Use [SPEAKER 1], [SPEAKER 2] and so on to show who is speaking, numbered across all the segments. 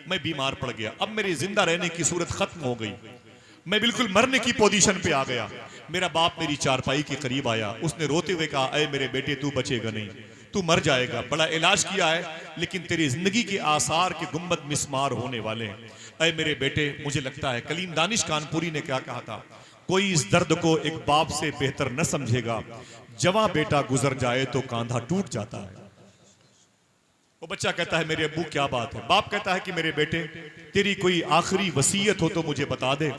[SPEAKER 1] मैं बीमार पड़ गया, अब मेरी जिंदा रहने की सूरत खत्म हो गई, मैं बिल्कुल मरने की पोजीशन पे आ गया। मेरा बाप मेरी चारपाई के करीब आया, उसने रोते हुए कहा, अरे मेरे बेटे तू बचेगा नहीं, तू मर जाएगा, बड़ा इलाज किया है लेकिन तेरी जिंदगी के आसार के गुम्बद मिस्मार होने वाले हैं। अरे मेरे बेटे, मुझे लगता है कलीम दानिश कानपुरी ने क्या कहा था, कोई इस दर्द को एक बाप से बेहतर न समझेगा, जवां बेटा गुजर जाए तो कांधा टूट जाता है। वो बच्चा कहता है, मेरे अब्बू क्या बात है? बाप कहता है कि मेरे बेटे, तेरी कोई आखिरी वसीयत हो तो मुझे बता दे,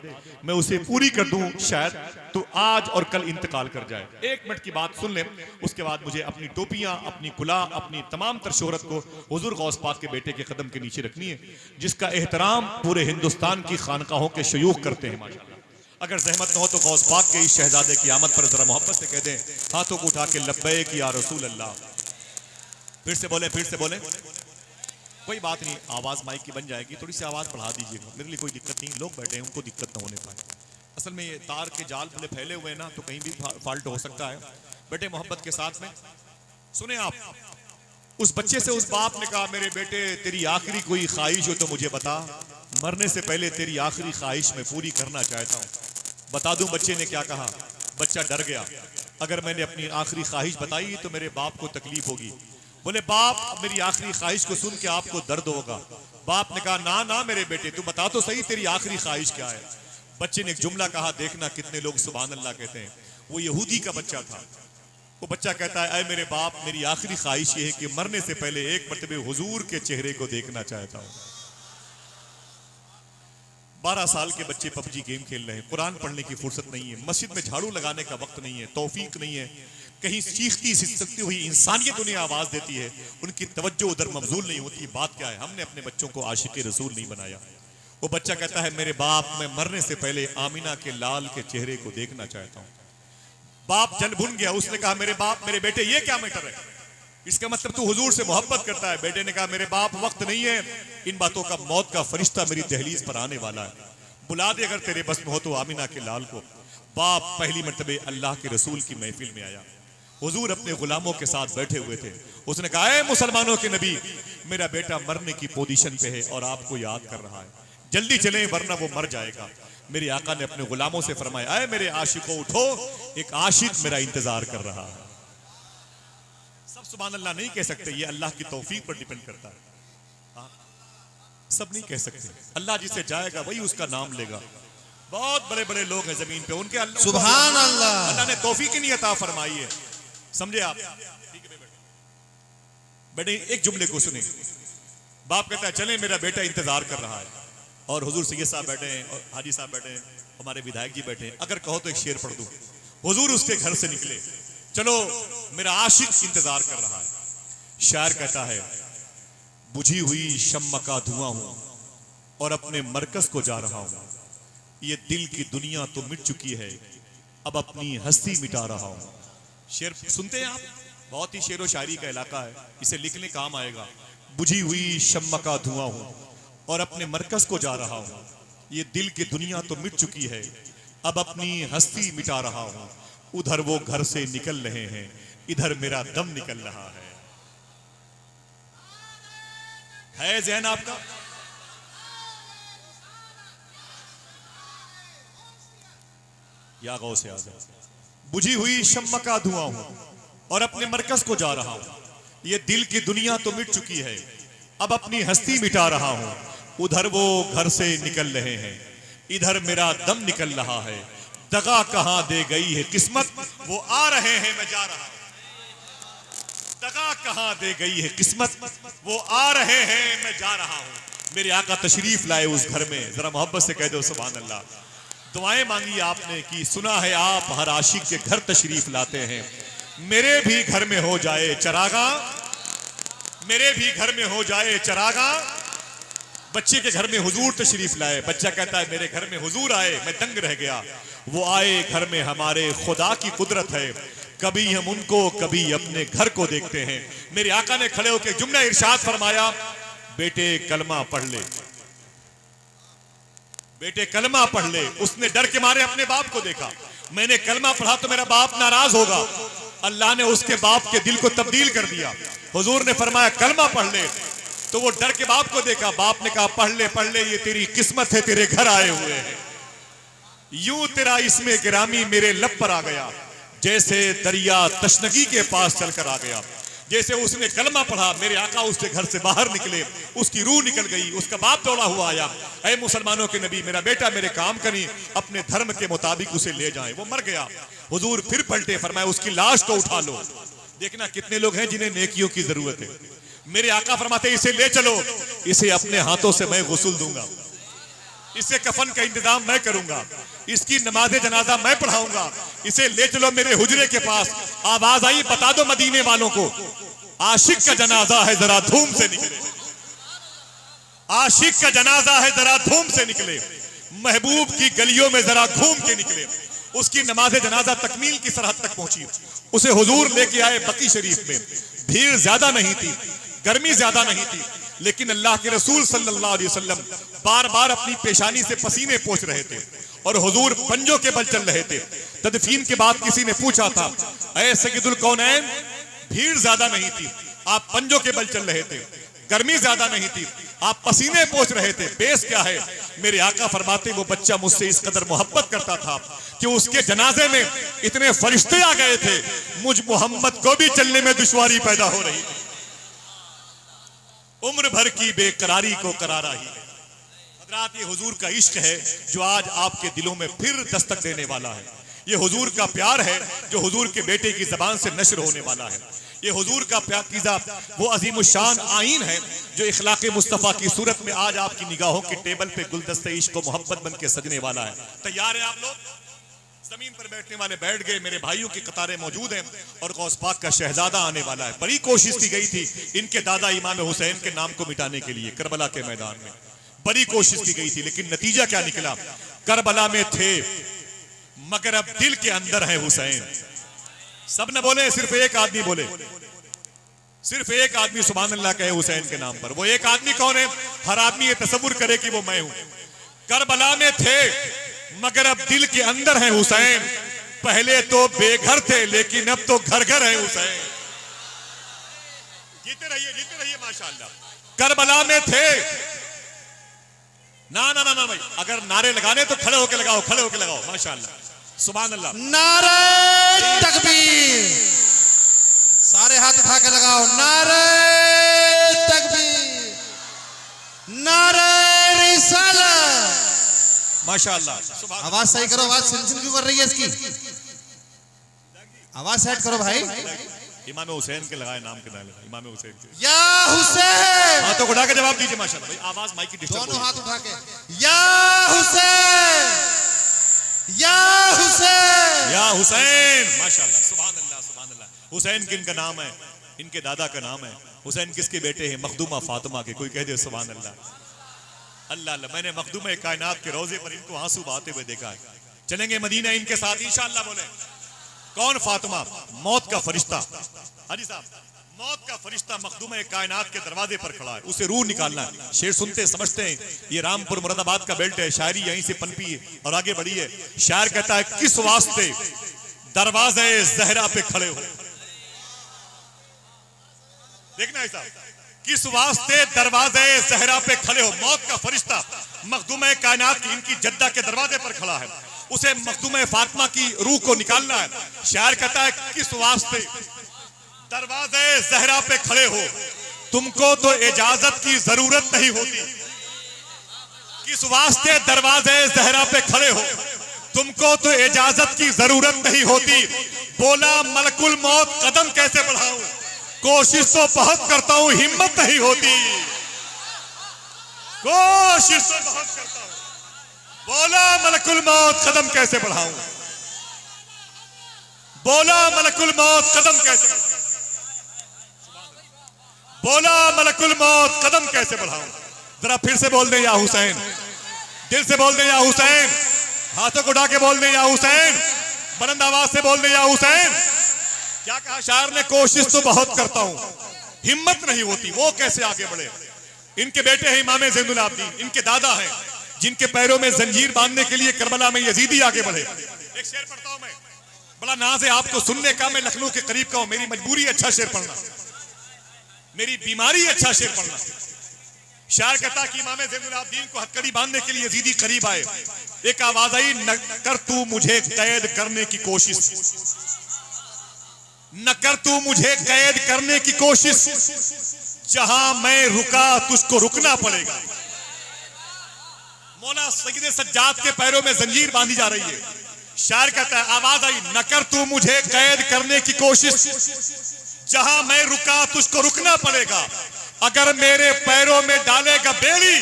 [SPEAKER 1] मैं उसे पूरी कर दूं, शायद तो आज और कल इंतकाल कर जाए। 1 मिनट की बात सुन ले, उसके बाद मुझे अपनी टोपियां, अपनी कुला, अपनी तमाम तर शोहरत को हुजूर गौस पाक के बेटे के कदम के नीचे रखनी है, जिसका एहतराम पूरे हिंदुस्तान की खानकाहों के शयूख करते हैं माशाअल्लाह। अगर जहमत न हो तो गौस पाक के इस शहजादे की आमद पर जरा मोहब्बत से कह दें, हाथों को उठा के लब्बैक या रसूल अल्लाह। फिर से बोले, फिर से बोले। कोई बात नहीं, आवाज माइक की बन जाएगी, थोड़ी सी आवाज बढ़ा दीजिएगा, मेरे लिए कोई दिक्कत नहीं, लोग बैठे हैं उनको दिक्कत ना होने पाए। असल में ये तार के जाल बड़े फैले हुए हैं ना, तो कहीं भी फॉल्ट हो सकता है। बेटे मोहब्बत के साथ में सुने आप। उस बच्चे से उस बाप ने कहा, मेरे बेटे तेरी आखिरी कोई ख्वाहिश हो तो मुझे बता, मरने से पहले तेरी आखिरी ख्वाहिश मैं पूरी करना चाहता हूँ, बता दूं। बच्चे ने क्या कहा? बच्चा डर गया, अगर मैंने अपनी आखिरी ख्वाहिश बताई तो मेरे बाप को तकलीफ होगी। बोले, बाप मेरी आखिरी ख्वाहिश को सुन के आपको दर्द होगा। बाप ने कहा, ना ना मेरे बेटे, तू बता तो सही तेरी आखिरी ख्वाहिश क्या है। बच्चे ने एक जुमला कहा, देखना कितने लोग सुभान अल्लाह कहते हैं। वो यहूदी का बच्चा था। वो बच्चा कहता है, अरे मेरे बाप, मेरी आखिरी ख्वाहिश ये है कि मरने से पहले एक मर्तबे हुजूर के चेहरे को देखना चाहता हूं। 12 साल के बच्चे पबजी गेम खेल रहे हैं, कुरान पढ़ने की फुर्सत नहीं है, मस्जिद में झाड़ू लगाने का वक्त नहीं है, तौफीक नहीं है, कहीं चीखती सिसकती हुई इंसानियत उन्हें आवाज देती है, उनकी तवज्जो उधर मबजूल नहीं होती। बात क्या है? हमने अपने बच्चों को आशिक रसूल नहीं बनाया। वो बच्चा कहता है, मेरे बाप, मैं मरने से पहले आमिना के लाल के चेहरे को देखना चाहता हूँ। बाप जल भुन गया, उसने कहा, मेरे बाप, मेरे बेटे, ये क्या मैटर है? इसका मतलब तू हुजूर से मोहब्बत करता है। बेटे ने कहा, मेरे बाप, वक्त नहीं है इन बातों का, मौत का फरिश्ता मेरी दहलीज पर आने वाला है, बुला दे अगर तेरे बस में हो तो आमिना के लाल को। बाप पहली मर्तबे अल्लाह के रसूल की महफिल में आया, हुजूर अपने गुलामों के साथ बैठे हुए थे। उसने कहा, ऐ मुसलमानों के नबी, मेरा बेटा मरने की पोजीशन पे है और आपको याद कर रहा है, जल्दी चलें वरना वो मर जाएगा। मेरे आका ने अपने गुलामों से फरमाया, ऐ मेरे आशिकों उठो, एक आशिक मेरा इंतजार कर रहा है। सब सुभान अल्लाह नहीं कह सकते, ये अल्लाह की तौफीक पर डिपेंड करता है। सब नहीं कह सकते, अल्लाह जिसे जाएगा वही उसका नाम लेगा। बहुत बड़े बड़े लोग हैं जमीन पे, उनके अल्लाह
[SPEAKER 2] सुभान अल्लाह,
[SPEAKER 1] अल्लाह ने तौफीक ही नहीं अता फरमाई है, समझे आप? बेटे एक जुमले को सुने। बाप कहता है, चले मेरा बेटा इंतजार कर रहा है, और हुजूर सैयद साहब बैठे हैं और हाजी साहब बैठे हैं, हमारे विधायक जी बैठे हैं, अगर कहो तो एक शेर पढ़ दूं। हुजूर उसके घर से निकले, चलो मेरा आशिक इंतजार कर रहा है। शायर कहता है, बुझी हुई शम्मा का धुआं हूं और अपने मरकज को जा रहा हूं, ये दिल की दुनिया तो मिट चुकी है, अब अपनी हस्ती मिटा रहा हूं। शेर सुनते हैं आप? बहुत ही शेर व शायरी का इलाका है, इसे लिखने काम आएगा। बुझी हुई शम्मा का धुआं हूं और अपने मरकज को जा रहा हूं, ये दिल की दुनिया तो मिट चुकी है, अब अपनी हस्ती मिटा रहा हूं। उधर वो घर से निकल रहे हैं, इधर मेरा दम निकल रहा है ज़हन आपका? या गौसे आज़म, बुझी हुई शम्मा का धुआं हूं और अपने मरकज को जा रहा हूं, ये दिल की दुनिया तो मिट चुकी है, अब अपनी हस्ती मिटा रहा हूं। उधर वो घर से निकल रहे हैं, इधर मेरा दम निकल रहा है, दगा कहां दे गई है किस्मत, वो आ रहे हैं मैं जा रहा हूं। दगा कहां दे गई है किस्मत, वो आ रहे हैं मैं जा रहा हूं। मेरे आका तशरीफ लाए उस घर में, जरा मोहब्बत से कह दो सुभान अल्लाह। दुआएं मांगी आपने कि सुना है आप हर आशिक के घर तशरीफ लाते हैं, मेरे भी घर में हो जाए चरागा, मेरे भी घर में हो जाए चरागा। बच्चे के घर में हुजूर तशरीफ लाए, बच्चा कहता है, मेरे घर में हुजूर आए, मैं दंग रह गया। वो आए घर में, हमारे खुदा की कुदरत है, कभी हम उनको कभी अपने घर को देखते हैं। मेरे आका ने खड़े होकर जुमला इरशाद फरमाया, बेटे कलमा पढ़ ले, बेटे कलमा पढ़ ले। उसने डर के मारे अपने बाप को देखा, मैंने कलमा पढ़ा तो मेरा बाप नाराज होगा। अल्लाह ने उसके बाप के दिल को तब्दील कर दिया। हुजूर ने फरमाया, कलमा पढ़ ले। तो वो डर के बाप को देखा, बाप ने कहा पढ़ ले ये तेरी किस्मत है, तेरे घर आए हुए हैं। यूं तेरा इसमें गिरामी मेरे लब पर आ गया, जैसे दरिया तशनगी के पास चलकर आ गया। जैसे उसने कलमा पढ़ा, मेरे आका उसके घर से बाहर निकले, उसकी रूह निकल गई, उसका बाप दौड़ा हुआ आया, ऐ मुसलमानों के नबी मेरा बेटा मेरे काम करी, अपने धर्म के मुताबिक उसे ले जाएं। वो मर गया। हुजूर फिर पलटे, फरमाया उसकी लाश को उठा लो। देखना कितने लोग हैं जिन्हें नेकियों की जरूरत है। मेरे आका फरमाते इसे ले चलो, इसे अपने हाथों से मैं गुस्ल दूंगा, इसे कफन का इंतजाम मैं करूंगा, इसकी नमाज़े जनाजा मैं पढ़ाऊंगा, इसे ले चलो मेरे हुजरे के पास। आवाज आई, बता दो मदीने वालों को, आशिक का जनाजा है जरा धूम से निकले, आशिक का जनाजा है जरा धूम से निकले, महबूब की गलियों में जरा घूम के निकले। उसकी नमाज़े जनाजा तकमील की सरहद तक पहुंची। उसे हुजूर लेके आए बकी शरीफ में। भीड़ ज्यादा नहीं थी, गर्मी ज्यादा नहीं थी, लेकिन अल्लाह के रसूल सल्लल्लाहु अलैहि वसल्लम बार बार अपनी पेशानी से पसीने पोंछ रहे थे और हुजूर पंजों के बल चल रहे थे। तदफीन के बाद किसी ने पूछा था, ऐ सय्यदुल कौनैन, भीड़ ज्यादा नहीं थी, आप पंजों के बल चल रहे थे, गर्मी ज्यादा नहीं थी, आप पसीने पोंछ रहे थे, बेस क्या है? मेरे आका फरमाते वो बच्चा मुझसे इस कदर मोहब्बत करता था कि उसके जनाजे में इतने फरिश्ते आ गए थे, मुझ मोहम्मद को भी चलने में दुश्वारी पैदा हो रही थी। उम्र भर की बेकरारी को करारा ही है। हजरात, ये हुजूर का इश्क है जो आज आपके दिलों में फिर दस्तक देने वाला है। ये हुजूर का प्यार है जो हुजूर के बेटे की जबान से नश्र होने वाला है। ये हुजूर का पाकीज़ा वो अजीमुशान आईन है जो इखलाक़े मुस्तफ़ा की सूरत में आज आपकी निगाहों के टेबल पे गुलदस्ते इश्क व मोहब्बत बन के सजने वाला है। तैयार है आप लोग? जमीन पर बैठने वाले बैठ गए, मेरे भाइयों की कतारें मौजूद हैं और गौस पाक का शहजादा आने वाला है। बड़ी कोशिश की गई थी इनके दादा इमाम हुसैन के नाम को मिटाने के लिए करबला के मैदान में, बड़ी कोशिश की गई थी, लेकिन नतीजा क्या निकला? करबला में थे मगर अब दिल के अंदर है हुसैन। सब न बोले, सिर्फ एक आदमी बोले, सिर्फ एक आदमी सुभान अल्लाह कहे हुसैन के नाम पर। वो एक आदमी कौन है? हर आदमी ये तसव्वुर करे कि वो मैं हूं। करबला में थे मगर अब दिल के अंदर है हुसैन। पहले तो बेघर थे लेकिन अब तो घर घर है हुसैन। जीते रहिए माशाअल्लाह। करबला में थे ना ना ना ना भाई, अगर नारे लगाने तो खड़े होके लगाओ, खड़े होके लगाओ माशाअल्लाह, सुभान अल्लाह।
[SPEAKER 2] नारे तकबीर, सारे हाथ उठा के लगाओ। नारे तकबीर, नारे रिसालत,
[SPEAKER 1] माशाअल्लाह।
[SPEAKER 2] आवाज सही करो, आवाज सिलसिल क्यों कर रही है इसकी? आवाज सेट करो भाई।
[SPEAKER 1] इमाम हुसैन के लगाए नाम के नाले, इमाम हुसैन के।
[SPEAKER 2] या हुसैन,
[SPEAKER 1] हाथों को उठा के जवाब दीजिए माशाअल्लाह। भाई आवाज माइक की डिस्टर्ब हो
[SPEAKER 2] दोनों
[SPEAKER 1] रही है।
[SPEAKER 2] हाथ उठा के या हुसैन, या हुसैन,
[SPEAKER 1] या हुसैन, माशाअल्लाह, सुभान अल्लाह, सुभान अल्लाह। हुसैन किनका नाम है? इनके दादा का नाम है। हुसैन किसके बेटे हैं? मखदूमा फातिमा के। कोई कह दे सुभान अल्लाह। अल्लाह अल्लाह, मैंने मखदूमा कायनात के रोजे पर इनको आंसू बहाते हुए देखा है। चलेंगे मदीना इनके साथ इंशाअल्लाह। बोले कौन? फातिमा, मौत का फरिश्ता। हाजी साहब, मौत का फरिश्ता मखदूमा कायनात के दरवाजे पर खड़ा है, उसे रूह निकालना है। शेर सुनते समझते हैं ये रामपुर मुरादाबाद का बेल्ट है, शायरी यहीं से पनपी है और आगे बढ़ी है। शायर कहता है किस वास्ते दरवाजे जहरा पे खड़े हो। देखना ऐसा, किस वास्ते दरवाजे जहरा पे खड़े हो। मौत का फरिश्ता मखदूमा कायनात की इनकी जद्दा के दरवाजे पर खड़ा है, उसे मखदूमा फातिमा की रूह को निकालना है। शायर कहता है किस वास्ते दरवाजे जहरा पे खड़े हो, तुमको तो इजाजत की जरूरत नहीं होती। किस वास्ते दरवाजे जहरा पे खड़े हो, तुमको तो इजाजत की जरूरत नहीं होती। बोला मलकुल मौत कदम कैसे बढ़ाऊं, कोशिश तो बहुत करता हूं हिम्मत नहीं होती। कोशिश तो बहुत करता हूं, बोला मलकुल मौत कदम कैसे बढ़ाऊं, बोला मलकुल मौत कदम कैसे, बोला मलकुल मौत कदम कैसे बढ़ाऊं। जरा फिर से बोल दें या हुसैन, दिल से बोल दें या हुसैन, हाथों को उठा के बोल दें या हुसैन, बुलंद आवाज से बोल दें या हुसैन। क्या कहा शायर ने? कोशिश तो बहुत करता हूं हिम्मत नहीं होती। वो कैसे आगे बढ़े? इनके बेटे हैं इमाम ज़ैनुल आबिदीन, इनके दादा हैं जिनके पैरों में जंजीर बांधने के लिए करबला में यजीदी आगे बढ़े। एक शेर पढ़ता हूं मैं, बड़ा नाज है आपको सुनने का। मैं लखनऊ के करीब का हूं, मेरी मजबूरी अच्छा शेर पढ़ना, मेरी बीमारी अच्छा शेर पढ़ना। शायर कहता कि इमाम ज़ैनुल आबिदीन को हथकड़ी बांधने के लिए यजीदी करीब आए। एक आवाज आई, न कर तू मुझे कैद करने की कोशिश, न कर तू मुझे कैद करने की कोशिश, जहां मैं रुका तुझको रुकना पड़ेगा। मौला सैयद सज्जाद के पैरों में जंजीर बांधी जा रही है। शायर कहता है, आवाज आई, न कर तू मुझे कैद करने की कोशिश, जहां मैं रुका तुझको रुकना पड़ेगा। अगर मेरे पैरों में डालेगा बेड़ी,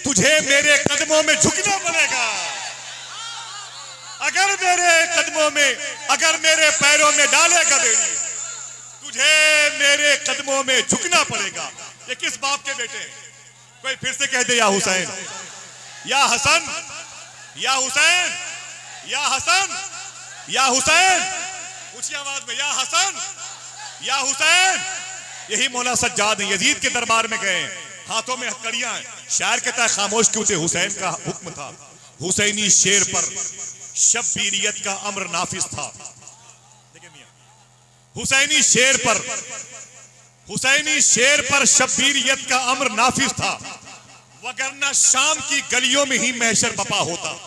[SPEAKER 1] तुझे मेरे कदमों में झुकना पड़ेगा। अगर मेरे कदमों में, अगर मेरे पैरों में डालेगा बेड़ी, तुझे मेरे कदमों में झुकना पड़ेगा। ये किस बाप के बेटे हैं? कोई फिर से कह दे, या हुसैन, या हसन, या हुसैन, या हसन, या हुसैन, ऊंची आवाज में, या हसन, या हुसैन। यही मौला सज्जाद यजीद के दरबार में गए, हाथों में हथकड़ियां हैं। शायर कहता है, खामोश क्यों थे? हुसैन का हुक्म था, हुसैनी शेर पर शब्बीरियत का अम्र नाफिज था। देखिए मियां, हुसैनी शेर पर, हुसैनी शेर पर शब्बीरियत का अम्र नाफिज था, वगरना शाम की गलियों में ही महशर बपा होता।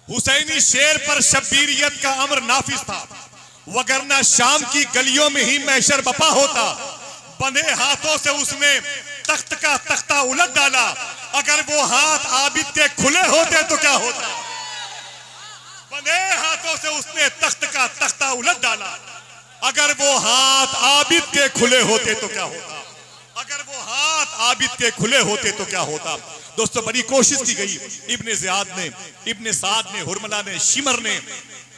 [SPEAKER 1] हुसैनी शेर पर शब्बीरियत का अम्र नाफिज था, वगरना शाम की गलियों में ही महशर बपा होता। बंधे हाथों से उसने तख्त का तख्ता उलट डाला, अगर वो हाथ आबिद के खुले होते तो क्या होता। बंधे हाथों से उसने तख्त का तख्ता उलट डाला, अगर वो हाथ आबिद के खुले होते तो क्या होता। अगर वो हाथ आबिद के खुले होते तो क्या होता। दोस्तों, बड़ी कोशिश की गई, इब्ने ज़ियाद ने, इब्ने साद ने, हुरमला ने, शिमर ने,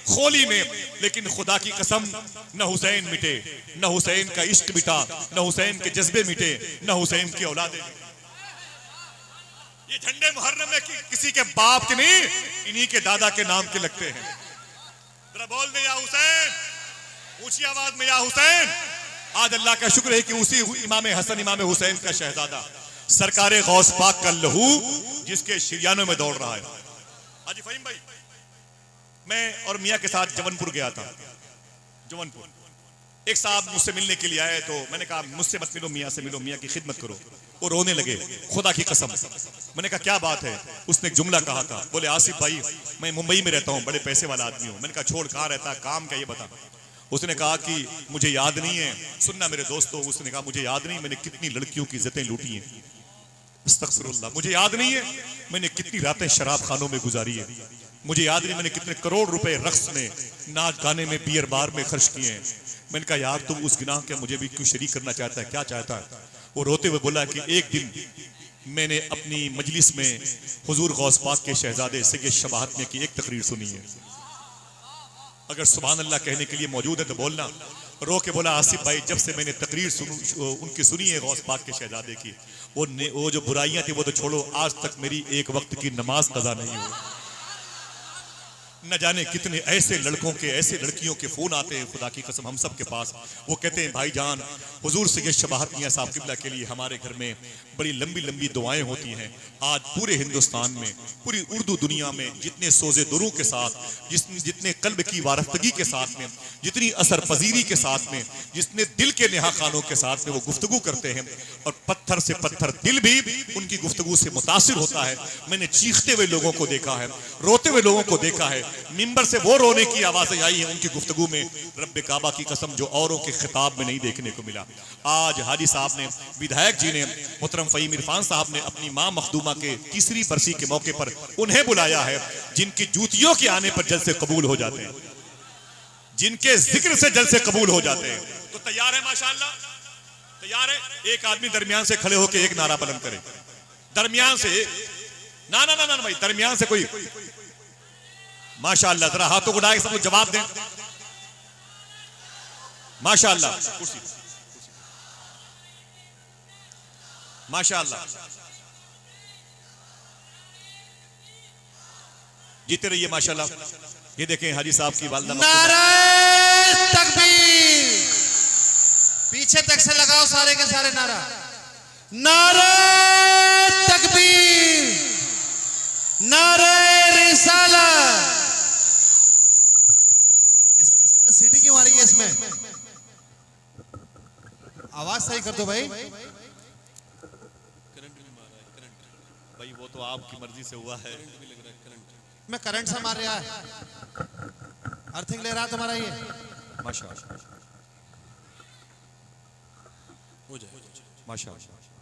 [SPEAKER 1] खोली ने, लेकिन खुदा की कसम न हुसैन मिटे, न हुसैन का इश्क मिटा, न हुसैन के जज्बे मिटे, न हुसैन की औलादे। ये झंडे मुहर्रम में किसी के बाप के नहीं, इन्हीं के दादा के नाम के लगते हैं। जरा बोल दे, या हुसैन, ऊंची आवाज में, या हुसैन। आज अल्लाह का शुक्र है कि उसी इमाम हसन, इमाम हुसैन का शहजादा, सरकारे गौस पाक का लहू जिसके शिरियानों में दौड़ रहा है। हाजी फहीम भाई, मैं और मियाँ के साथ जवनपुर गया था। जवनपुर एक साहब मुझसे मिलने के लिए आए, तो मैंने कहा मुझसे मत मिलो, मियाँ से मिलो, मियाँ की खिदमत करो। वो रोने लगे, खुदा की कसम। मैंने कहा क्या बात है? उसने एक जुमला कहा था, बोले आसिफ भाई मैं मुंबई में रहता हूँ, बड़े पैसे वाला आदमी हूँ। मैंने कहा छोड़, कहाँ रहता है, काम क्या, ये बता। उसने कहा कि मुझे याद नहीं है, सुनना मेरे दोस्तों, उसने कहा मुझे याद नहीं मैंने कितनी लड़कियों की इज्जतें लूटी हैं, अस्तगफिरुल्लाह, मुझे याद नहीं है मैंने कितनी रातें शराब खानों में गुजारी है, मुझे याद नहीं मैंने कितने करोड़ रुपए रक्स में, नाच गाने में, बियर बार में खर्च किए हैं। मैंने कहा यार तुम उस गुनाह के मुझे भी क्यों शरीक करना चाहता है, क्या चाहता है? वो रोते हुए बोला कि एक दिन मैंने अपनी मजलिस में हुजूर गौस पाक के शहजादे सैयद शबाहत में की एक तकरीर सुनी है। अगर सुभान अल्लाह कहने के लिए मौजूद है तो बोलना। रो के बोला आसिफ भाई जब से मैंने तकरीर उनकी सुनी है गौस पाक के शहजादे की, वो जो बुराइयां थी वो तो छोड़ो, आज तक मेरी एक वक्त की नमाज कज़ा नहीं हुई। न जाने कितने ऐसे लड़कों के, ऐसे लड़कियों के फोन आते हैं खुदा की कसम हम सब के पास। वो कहते हैं भाईजान हुजूर सैयद शबाहत मियां साहब किबला के लिए हमारे घर में बड़ी लंबी लंबी दुआएं होती हैं। आज पूरे हिंदुस्तान में, पूरी उर्दू दुनिया में जितने सोजे दुरू के साथ, जितने कल्ब की वारफ्तगी के साथ में, जितनी असर पजीरी के साथ में, जितने दिल के नेहा खानों के साथ में वो गुफ्तगू करते हैं, और पत्थर से पत्थर दिल भी उनकी गुफ्तगू से मुतासिर होता है। मैंने चीखते हुए लोगों को देखा है, रोते हुए लोगों को देखा है, मिंबर से वो रोने की आवाजें आई हैं उनकी गुफ्तगू में, रब्बे काबा की कसम जो औरों के खिताब में नहीं देखने को मिला। आज हाजी साहब ने, विधायक जी ने, मोहतरम फहीम इरफान साहब ने अपनी मां मखदूमा के तीसरी बरसी के मौके पर उन्हें बुलाया है, जिनकी जूतियों के आने पर जलसे कबूल हो जाते हैं, जिनके जिक्र से जलसे कबूल हो जाते हैं। तो तैयार है माशाअल्लाह, तैयार है? एक आदमी दरमियान से खड़े होकर एक नारा बुलंद करे, दरमियान से। ना ना ना ना भाई, दरमियान से कोई, माशाअल्लाह, जरा हाथों को उठाए सब जवाब दें। माशाअल्लाह, कुर्सी, माशाअल्लाह, जीते रहिए माशाअल्लाह। ये देखें हाजी साहब की वालदा।
[SPEAKER 2] नारे तकबीर, पीछे तक से लगाओ सारे के सारे नारा, नारे तकबीर, नारे रिसालत। सीटी क्यों आ रही है इसमें? आवाज सही कर दो भाई।
[SPEAKER 1] भाई वो तो आपकी मर्जी से हुआ है।
[SPEAKER 2] मैं करंट से मार रहा है, अर्थिंग ले रहा तुम्हारा ये।
[SPEAKER 1] माशाअल्लाह,
[SPEAKER 3] हो जाए।
[SPEAKER 1] माशाअल्लाह।